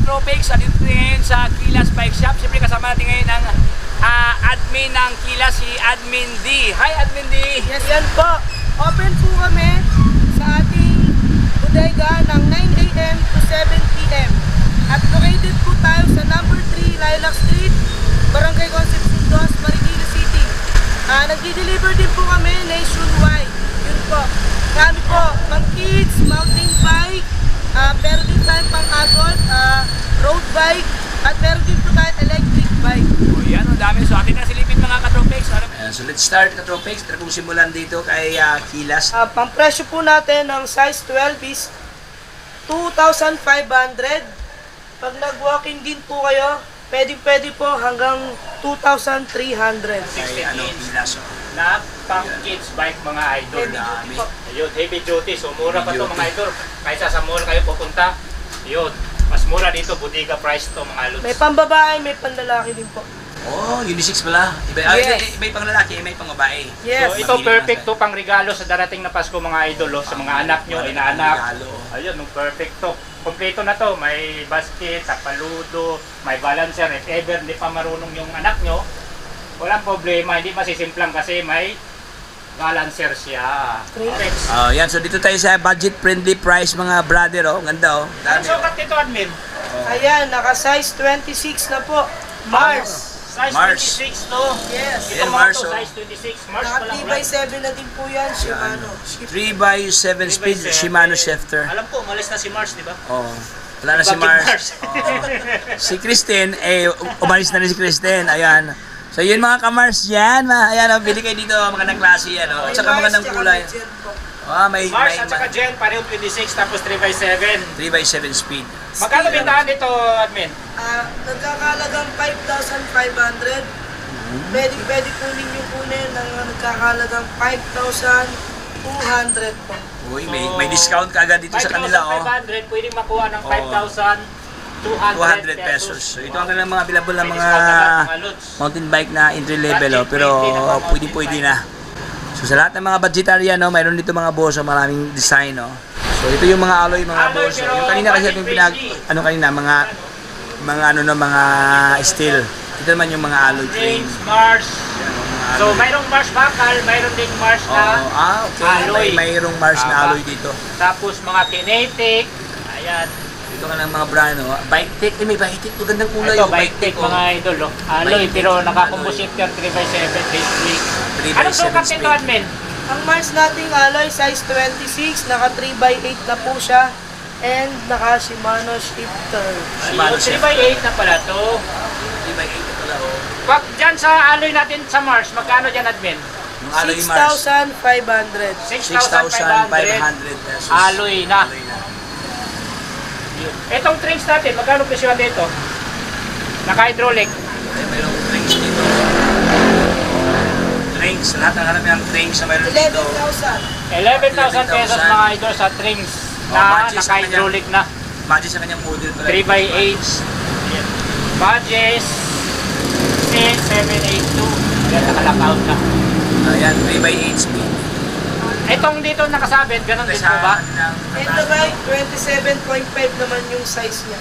Katropics, andito ngayon sa Kilas Bike Shop. Siyempre kasama natin ngayon ang admin ng Kilas, si Admin D. Hi Admin D! Yes, yan po. Open po kami sa ating bodega ng 9 a.m. to 7 p.m. At located po tayo sa number 3 Lilac Street, Barangay Concepcion 2, Marikina City. Nagdi-deliver din po kami nationwide. Yun po. Kami po, pang kids, mountain bike, meron din tayo pang adult, road bike, at meron din po tayo electric bike. O yan, ang dami. So atin na silipin mga Katropics. So let's start Katropics. Tara kung simulan dito kay Kilas. Pang presyo po natin ng size 12 is 2,500. Pag nag-walking din po kayo, pwede po hanggang 2,300. Kay Kilas. Na pang kids bike mga idol. Heavy duty po. Ayun, heavy duty. So mura pa to Heavy mga idol. Kaysa sa mall kayo pupunta. Ayun, mas mura dito, bodega price to mga lods. May pambabae, may panlalaki din po. Oh, unisex pala. Iba, Yes. iba pang lalaki, may pang babae. Yes. So ito perfect to pang regalo sa darating na Pasko mga idol. Sa mga anak nyo, inaanak. Regalo. Ayun, perfect to. Kompleto na to. May basket, paludo, may balancer. If ever hindi pa marunong yung anak nyo, walang problema. Hindi masisimplang kasi may balancer siya. Perfect. Yan, so dito tayo sa budget-friendly price mga brother, oh. Ganda, oh. Anong Dami, sukat nito, admin? Ayan, naka-size 26 na po. Mars. Size Mars. 26 to. Yes. Ito Yeah, mga Mars, to, oh. sice 26. Mars pa lang. 3x7 na din po yan, Shimano. 3x7 speed, Shimano shifter. Alam ko, umalis na si Mars, di ba? Oh. Wala na si Bakit Mars. Mars? Oh. Si Kristen, umalis na rin si Kristen. Ayan. So yun mga ka-Mars yan. Ayan, bili kayo dito, mga ng klase yan. Oh. At saka mga ng kulay. May Mars at saka Gen, pareho 26 tapos 3x7. 3x7 speed. Magkano bintahan nito, admin? Nagkakalagang 5,500. Pwede po ninyo kunin ng nagkakalagang 5,200 po. Uy, may discount ka agad dito sa kanila. Oh. 5,500, pwedeng makuha ng 200 pesos. So ito ang kanilang mga available na mga mountain bike na entry level, oh, pero pwede na. So sa lahat ng mga budgetarian, no, mayroon dito mga boss, maraming design, no. So ito yung mga alloy mga Alloy, boss. pero Yung kanina kasi budget yung mga steel. Ito naman yung mga alloy frame. Trains, Mars. So mayroong Mars bakal, mayroon ding Mars na Okay. alloy. Mayroong Mars na alloy dito. Tapos mga kinetic. Ayan. Dito ka ng mga brand, no. Bike Tech, may Bike Tech, magandang kulay. Ito, bike tech mga idol. Alloy, Bike pero tech, nakakomposite 3x7 disc brake. 3x7 Anong sukat nito, speed. admin? Ang Mars nating alloy, size 26, naka 3x8 na po siya. And naka Shimano shifter. Shimano Ayun, 3x8 na pala to. 3x8 na pala, oh. Pag dyan sa alloy natin sa Mars, magkano dyan, admin? Yung alloy Mars. 6,500. 6,500 6,500 pesos. alloy na. Alloy na. Itong trains natin, magkano presyohan dito? Naka-hydraulic. Mayroong drinks dito. Drinks, lahat ng harap ng drinks na mayroon dito. 11,000. 11,000 pesos mga idol sa trains na budget sa naka-hydraulic na. Budget sa kanyang model pala. 3x8. Badges 6782. Ayan, naka-lockout na. Ayan, 3x8 speed. Itong dito nakasabit, ganun din po ba? Ito ba, 27.5 naman yung size niya.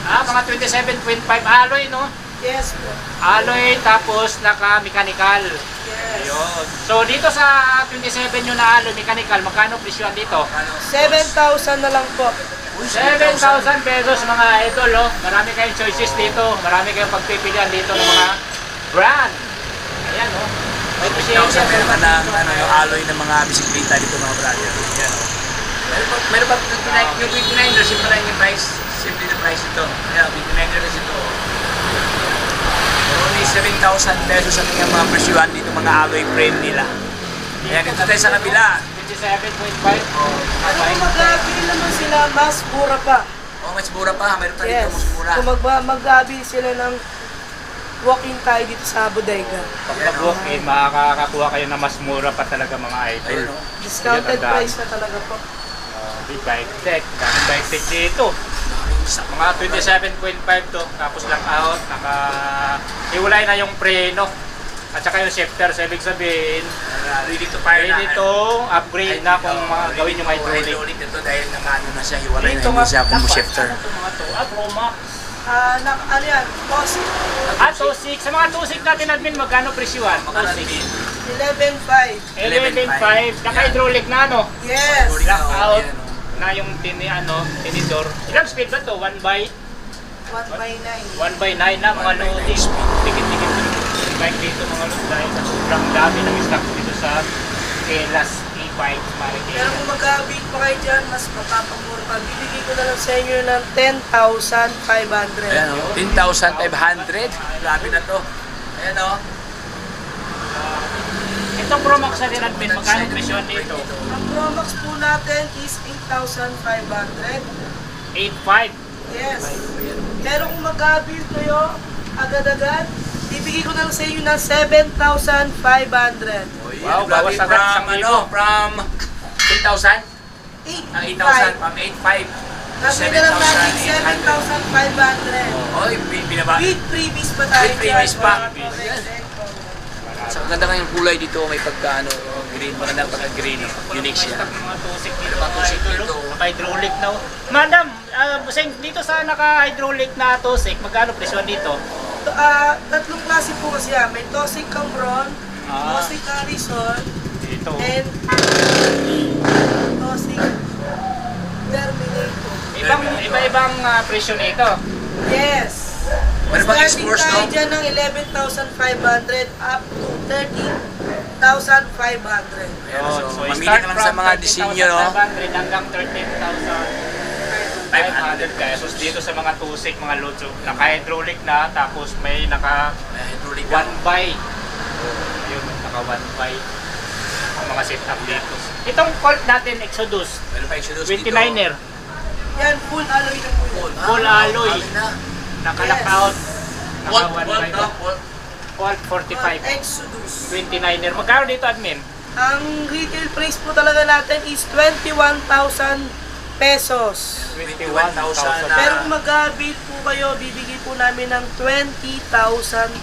Mga 27.5 alloy, no? Yes po. Alloy, tapos naka-mechanical. Yes. Ayun. So dito sa 27 yung na alloy mechanical, magkano presyohan dito? 7,000 na lang po. 7,000 pesos mga idol, oh. Marami kayong choices dito. Marami kayong pagpipilian dito ng mga brand. Ayan, oh. May 7,000 meron pa ng yung alloy ng mga bisikleta dito mga brother. Ayan. Meron pa yung 29 simple lang yung price. Simple na price ito. Ayan, 29 rin ito. Only 7,000 pesos ang mga presyuhan dito mga alloy frame nila. Ayan, dito tayo sa kabila. 27.5. Ano kung mag-aabil naman sila, mas mura pa. Mas mura pa. Meron pa dito Yes. mas mura. Kung mag-aabil sila ng walking tayo dito sa bodega. Pag walk-in, makakakuha kayo na mas mura pa talaga mga idol. Ayun, oh. Discounted Ayun, ang price na talaga po. Big bike tech. Daming bike tech dito. Mga 27.5 to. Tapos lang out. Iwalay na yung preno. At saka yung shifter. So ibig sabihin, Ready to fire na. ready to upgrade na kung gawin yung hydraulic. Hydraulic ito dahil nakano na siya. Hiwalay na Dito hindi siya kung shifter. Ito mga to. Promax. Ano yan? Toxic. Tosik. Sa mga Tosik natin, admin, magkano presyuan? Magkano Tosik. din? 11.5. 11.5. Naka-hydraulic na, ano? Yes. Lockout Ayan, na yung tinidor. Ilang speed ba to? 1 by 1/9. 1 by 9 na mga loading. Tikit-tikit. Bike dito mga load dahil sa sobrang dami ng stock dito sa Kelas E-Bike Pero Marikina. kung mag-update pa kayo dyan, mas mapapamura pa. Bibigay ko na lang sa inyo ng 10,500. Ayan o, 10,500. Grabe na to. Ayan o. Itong Pro Max na din admin, magkano presyon dito? Ang Promax po natin is 8,500. 8.5. Yes. Pero kung mag-update kayo, agad-agad, bibigay ko na lang sa inyo ng 7,500. Wow, bawas agad isang libo. From 10,000? 8,000. 8,500. From 8,500. Sabi na lang natin 7,500. Oy, binaba. With freebies pa tayo. With freebies pa. Correct. Sa ganda nga yung kulay dito, may pagka green, magandang pagka-green. Unique siya. Mga tusik dito. Mga tusik dito. Naka-hydraulic na. Madam, dito sa naka-hydraulic na tusik, magkano presyon dito? Tatlong klase po kasi yan. May Toxic Cambron, Ah. Toxic Harrison, Dito. and Toxic Terminator. Iba-ibang presyo nito. Yes. Ano bang Starting exports, tayo no? dyan ng 11,500 up to 13,500. Ayan, so, So, mamili start ka lang from sa mga disenyo, no? 13,500 hanggang 13,500 pesos dito sa mga tusik, mga loads. So, naka-hydraulic na, tapos may naka May hydraulic 1 by. Yun, naka 1 by. Ang mga setup dito. Itong Colt natin, Exodus, Meron pa Exodus dito. 29er, Yan, full alloy na po yan. Full alloy. Na. naka-lockout, naka Volt, 1 volt, by. no? Volt. Colt 45, Exodus. 29er. Magkano dito, admin? Ang retail price po talaga natin is 21,000 pesos. 21,000 na. Pero kung mag-avail po kayo, bibigay po namin ng 20,000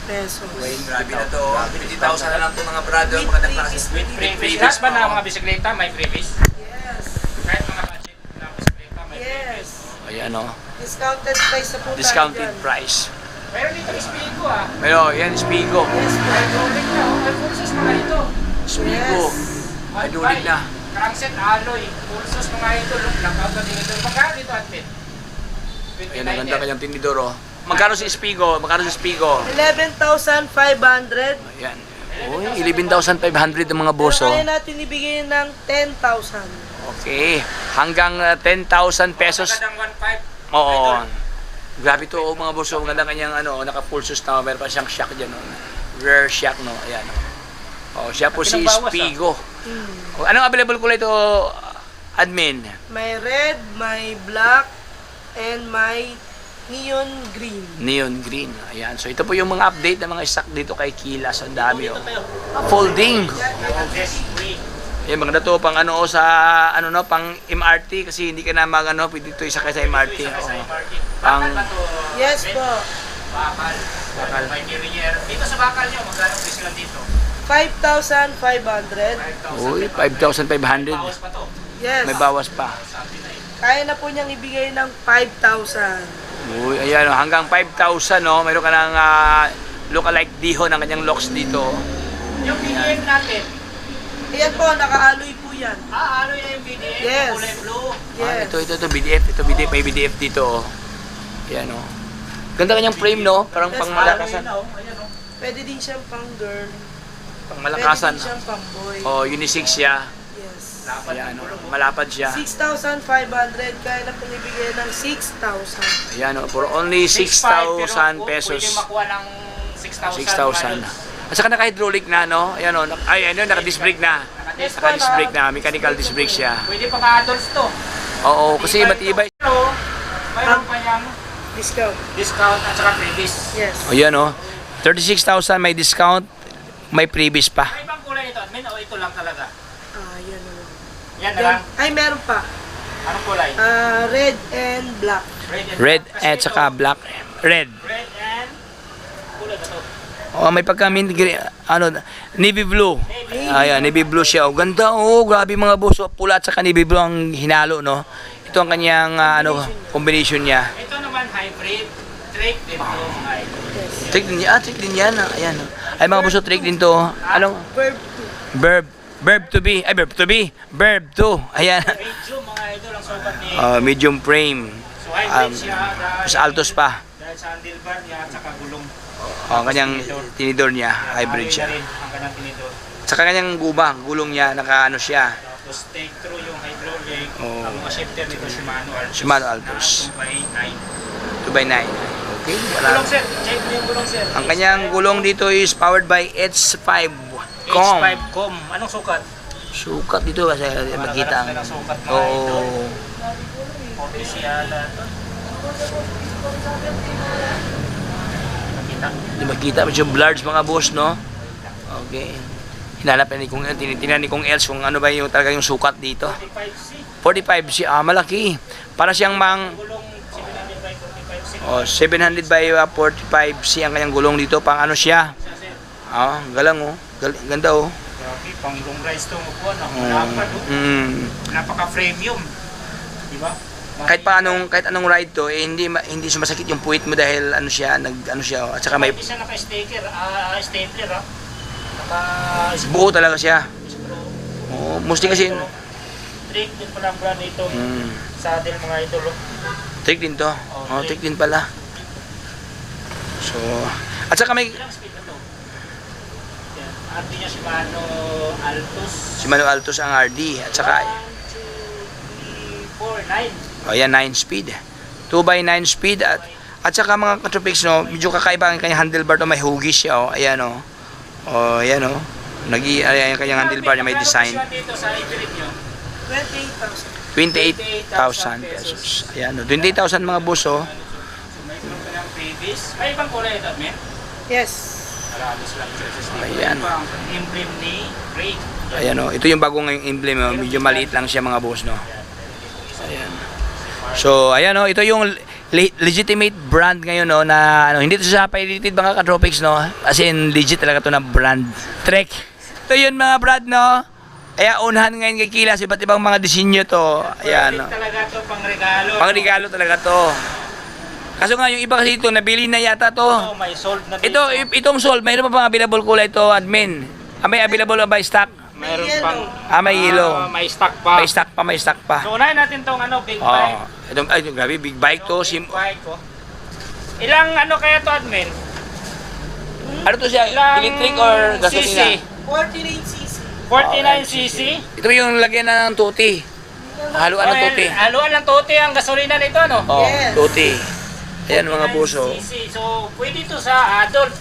pesos. Grabe na to. 20,000 na lang to mga brother. With Magandang freebies. klase. With freebies. freebies Lahat ba pa, na oh. mga bisikleta may freebies? Yes. Kahit mga budget na bisikleta may freebies. Yes. Ayan o. Discounted price na po tayo Discounted dyan. price. Pero dito Spigo ah. Pero yan, Spigo. Yes, po. Hydraulic na oh. May pulsos mga ito. Spigo. Yes. Hydraulic na. Crankset alloy. Pulsos mga ito. Lockout na din ito. Magkano dito admin? Ayan, ang ganda kanyang tinidor o. Magkano si Spigo? Magkano si Spigo? 11,500. Ayan. Uy, 11,500 ang mga boso. Pero kaya natin ibigay ng 10,000. Okay. Hanggang 10,000 pesos. Magandang 1.5. Oo. Grabe to oh, mga boso. Ang ganda kanyang naka-full sus na. Meron pa siyang shock dyan. Oh. Rear shock, no? Ayan. Oh, siya po si Pinangbawas, Spigo. Oh, anong available kulay ito, admin? May red, may black, and may neon green. Neon green. Ayan. So ito po yung mga update ng mga stock dito kay Kilas. Ang dami oh. Folding. Yes, free. Ayan, maganda to pang sa pang MRT kasi hindi ka na pwede ito isakay sa MRT. Oh. Pang Yes po. Bakal. Bakal. May carrier. Dito sa bakal nyo, magkano presyo lang dito? 5,500. 5,500. 5,500. Bawas pa to. Yes. May bawas pa. Sabi na eh. Kaya na po niyang ibigay ng 5,000. Uy, ayan oh, hanggang 5,000 no. Mayroon ka ng lookalike diho ng kanyang locks dito. Yung BDF natin. Ayan po, naka-alloy po yan. Ano yung BDF? Yes. Kulay blue. Yes. Ito BDF, BDF, may BDF dito oh. Ayan oh. Ganda kanyang frame no, parang Yes, pangmalakasan. Ayan o. Pwede din siyang pang girl. Pangmalakasan. Pwede din siyang pang boy. Oh, unisex siya. Yes. Ayan oh, malapad siya. 6,500. Kaya na po ibigay ng 6,000. Ayan oh, for only 6,000 pesos. Pwede makuha ng 6,000. 6,000. At saka naka-hydraulic na, no? Ayan, o. Ay, ano, naka-disc brake na. Naka-disc brake na. Mechanical disc brake siya. Pwede pa ka-adults to. Oo, kasi matibay. Pero, mayroon pa yung Discount. discount at saka freebies. Yes. O, yan, o. 36,000 may discount, may freebies pa. May ibang kulay nito, admin, o ito lang talaga? Yan na lang. Yan na lang. Ay, meron pa. Anong kulay? Red and black. Red Kasi at saka ito, black. Red. red and kulay ba to? O, may pagka-mint green, navy blue. Ayan, navy blue siya. O, ganda, o. Grabe mga boso. Pula at saka navy blue ang hinalo, no? Ito ang kanyang, combination niya. Ito naman hybrid, Trick din to mga idol. Trick din yan. Trick din yan. Ayan. Ay mga boss, trick din to. Anong? Verb Verb. Verb to be. Ay, verb to be. Verb to. Ayan. Medium mga idol ang sukat ni. Medium frame. So hybrid siya Mas altos pa. dahil sa handlebar niya at saka gulong. Ang kanyang tinidor niya. Hybrid Hawin siya. na rin ang kanyang tinidor. Saka kanyang gulong niya. Naka-ano siya. Tapos take through yung hydraulic. Oh. Ang mga shifter nito Shimano Altus. Shimano Altus. Na 2x9. 2x9. Okay. Wala. Gulong sir. Check mo yung gulong sir. Ang kanyang gulong dito is powered by H5 Com. H5 Com. Anong sukat? Sukat dito kasi makita ang... Ang sukat mga Oo. idol. 40 siya ito. Nakita. Di makita medyo blurred mga boss, no? Okay. Hinanap ni kung tinitingnan ni kung else kung ano ba yung talaga yung sukat dito. 45C. 45 si malaki. Para siyang mang Gulong 700 by 45C. 700 by 45 si ang kanyang gulong dito, pang ano siya. Galang oh. Ganda oh. Grabe, pang long rise to upuan. Malapad oh. Napaka-premium. Di ba? Kahit anong ride to, hindi sumasakit yung puwit mo dahil ano siya, at saka may Hindi siya naka-sticker, stapler ha. Naka buo talaga siya. screw. Mostly kasi Trick din pala ang brand nito. Saddle mga idol. trick din to. Trick din pala. So, at saka may Ilang speed na to? Yan. RD niya Shimano Altus. Shimano Altus ang RD at saka 1, 2, 3, 4, 9. ayan 9 speed. 2x9 speed at saka mga katropics no, medyo kakaiba ang kanyang handlebar to, may hugis siya oh. Ayan oh. Ayan oh. Ayan yung kanyang handlebar niya may design. Magkano dito sa hybrid nyo? 28,000. 28,000 pesos. Ayan oh. 28,000 mga boss oh. So may ka ng previous. May ibang kulay ito, men? Yes. Aralis lang siya sa sticker. Ayan. Ito ang emblem ni Ray. Ayan oh. Ito yung bagong emblem oh. Medyo maliit lang siya mga boss no. Ayan. So, ayan oh, ito yung legitimate brand ngayon no na ano, hindi ito sa pirated mga katropics no. As in legit talaga to na brand. Trek. Ito yun mga brand no. Kaya unahan ngayon kay Kilas iba't ibang mga disenyo to. Ayan no. Perfect talaga to pang regalo. Pang regalo talaga to. Kaso nga yung iba kasi ito nabili na yata to. Ito, may sold na dito. Itong sold, mayroon pa bang available kulay to admin? May available ba stock? Mayroon pang May yellow. may stock pa. May stock pa. So unahin natin tong ano, big bike. Ito grabe big bike to. Big bike ko. Ilang ano kaya to admin? Ano to siya? Ilang Electric or gasolina? cc? 49cc. 49cc. Ito yung lagyan na ng tuti. Haluan ng tuti. Haluan ng tuti ang gasolina nito ano? Yes. Tuti. Ayan mga puso. 49cc. So pwede to sa adult.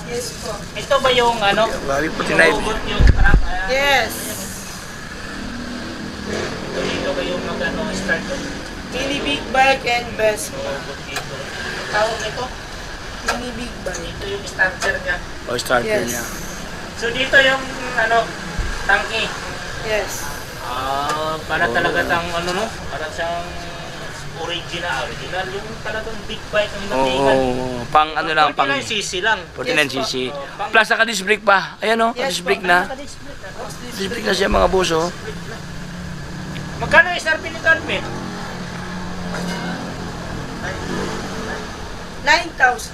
Yes po. Ito ba yung ano? Grabe po Yung tinay. robot yung truck? Ayan. Yes. Dito ba yung mag-ano start to? Mini big bike and best. Robot dito. Tawag nito? Mini big bike. Ito yung starter niya. O starter Yes. niya. So dito yung ano, tangki. Yes. Para talaga tang ano no? Para siyang original yung talagang big bike ang datingan. Pang ano lang, pang 49cc lang. 49cc. Plus naka disc brake pa. Ayan o, Yes, disc brake na. Disc brake na siya mga puso. Magkano SRP nito, Alvin? 9,000.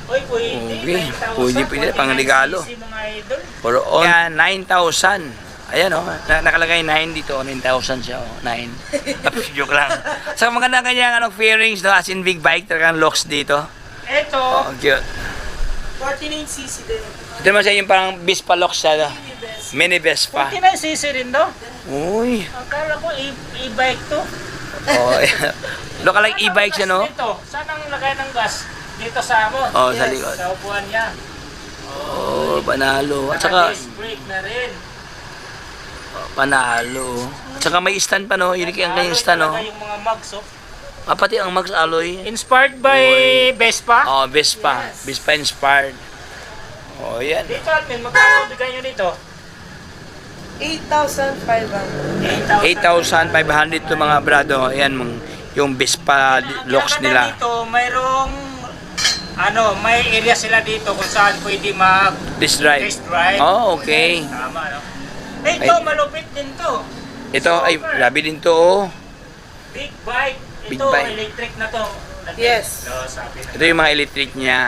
Oy, pwede. Okay. 9,000, Pwede, pang regalo. 49cc mga idol. For on. Yan, 9,000. Ayan o, nakalagay 9 dito, 9,000 siya o, 9. Joke lang. Sa maganda kanyang ano, fairings, no, as in big bike, talagang locks dito. Ito, Oh, cute. 49cc din. Ito naman siya yung parang Vespa locks siya. No? Mini best. Mini Vespa. 49cc rin do. Uy. Akala ko e-bike to. Oh, look like e-bike siya, no? Dito, saan ang lagay ng gas? Dito sa mo. Oh, sa Yes. likod. Sa upuan niya. Oh, panalo. At saka, Naka-disc brake na rin. panalo. At saka may stand pa, no? Unique ang kanyang stand, no? Talaga yung mga mugs, oh. Pati ang Max Alloy. Inspired by Vespa. Oh, Vespa. Yes. Vespa inspired. Oh, yan. Dito, Admin, magkano bigay nyo dito? 8,500. 8,500 to mga brado. Ayan, yung Vespa locks nila. Dito, mayroong may area sila dito kung saan pwede mag This drive. test drive. Oh, okay. Tama, no? Ito, Ay. malupit din to. Ito, ay, grabe din to, oh. Big bike. Big Ito, bike. electric na to. Yes. No, sabi na. Ito yung mga electric niya.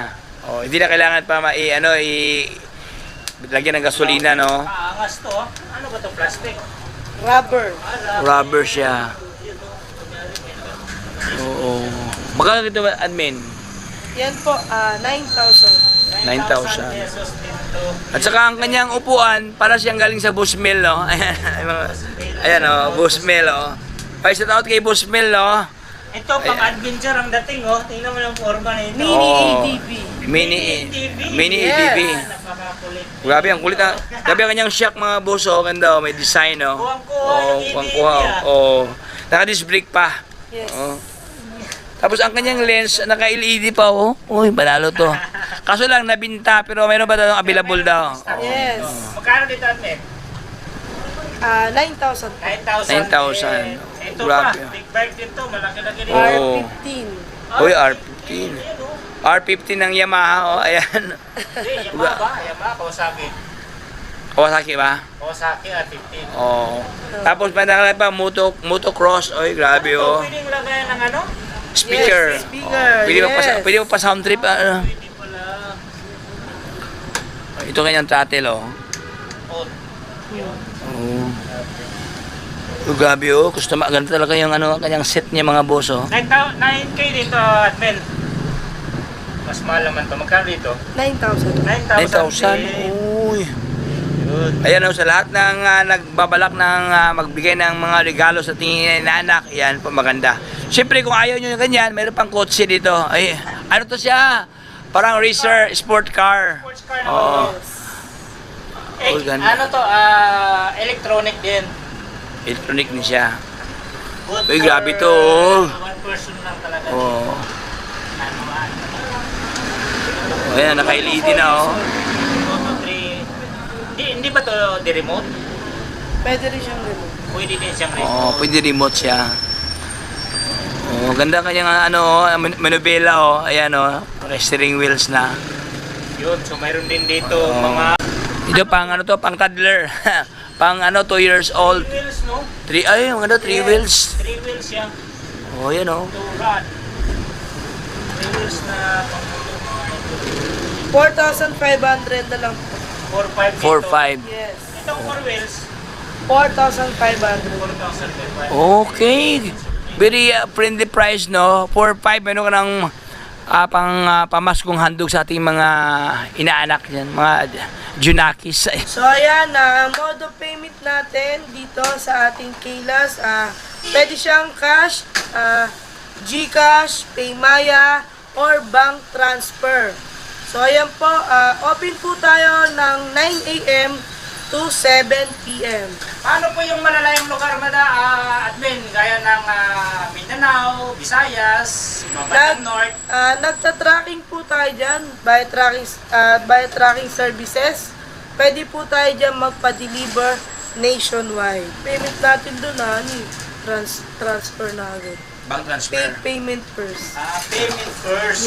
Oh, hindi na kailangan pa lagyan ng gasolina, no? Kaangas to. Ano ba to? Plastic? Rubber. Rubber siya. Oo. Magkano ito, admin? Yan po, 9,000. 9,000. pesos dito. At saka ang kanyang upuan, para siyang galing sa Busmil, no? Ayan, oh, Busmil, oh. Ay, shout out kay Busmil, no? Ito, pang adventure ang dating, oh. Tingnan mo yung forma nito. Mini Oh. ADV. Mini Yes. ADV. Napakakulit. Grabe, ang kulit. Grabe ang kanyang shock, mga boss, oh. Ganda, oh. May design, oh. Kuwang-kuha Oh, yung kuwang-kuha, ADV, oh. Naka-disc brake pa. Yes. Oh. Tapos ang kanyang lens, naka-LED pa, oh. Uy, panalo to. Kaso lang, nabinta, pero mayroon pa daw available daw. Yes. Magkano dito, Admin? 9,000. 9,000. 9,000. Ito Grabe. pa, big bike din to. Malaki-laki din. Oh. R15. Uy, R15. R15 ng Yamaha, oh. Ayan. Hindi, Yamaha ba? Yamaha, Kawasaki. Kawasaki ba? Kawasaki R15. Oo. Tapos pandakalay pa, motocross. Oy, grabe, Ito, oh. pwedeng lagayan ng ano? Speaker. Yes, speaker, Oh, yes. pwede mo pa sound trip. Pwede pala. Ito kanyang throttle, oh. Oh, Oh. Oh, grabe, oh. Ganito talaga yung kanyang set niya, mga boss, oh. 9K dito, Admin. Mas mahal naman to. Magkano dito? 9,000. 9,000. din. Uy. Yun. Ayan, oh, sa lahat ng nagbabalak ng magbigay ng mga regalo sa tingin na anak, yan po maganda. Siyempre, kung ayaw nyo yung ganyan, mayroon pang kotse dito. Ay, ano to siya? Parang racer, sport car. Sports car Oo. naman. Eh, Oh, ganda. ano to? Electronic din. Electronic din siya. Good Uy, for grabe to, oh. one person lang talaga. Oh. Ano ba? Ayan, naka-LED na, oh. Moto 3. Hindi ba to di remote? Pwede rin siyang remote. Pwede din siyang Oh, remote. pwede remote siya. Oh, ganda kanyang manubela, oh. Ayan, oh. Steering wheels na. Yun, so mayroon din dito Oh. mga Ito pang pang toddler. Pang 2 years old. wheels, no? 3 Yes, wheels. 3 wheels yan. Oh, yan, oh. To run. 3 wheels na pang 4,500 na lang po. 4-5 dito. 4-5. Yes. Itong 4 wheels, 4,500. 4,500. Okay. Very friendly price, no? 4-5, meron ka ng pamaskong handog sa ating mga inaanak yan, mga junakis. So ayan, ang mode of payment natin dito sa ating Kaylas, pwede siyang cash, GCash, Paymaya, or bank transfer. So ayan po, open po tayo ng 9 a.m. to 7 p.m. Paano po yung malalayong lugar, Admin? Gaya ng Mindanao, Visayas, mga North. Nagta-tracking po tayo dyan by tracking services. Pwede po tayo dyan magpa-deliver nationwide. Payment natin doon transfer na agad. Bank transfer. Payment first. Payment first.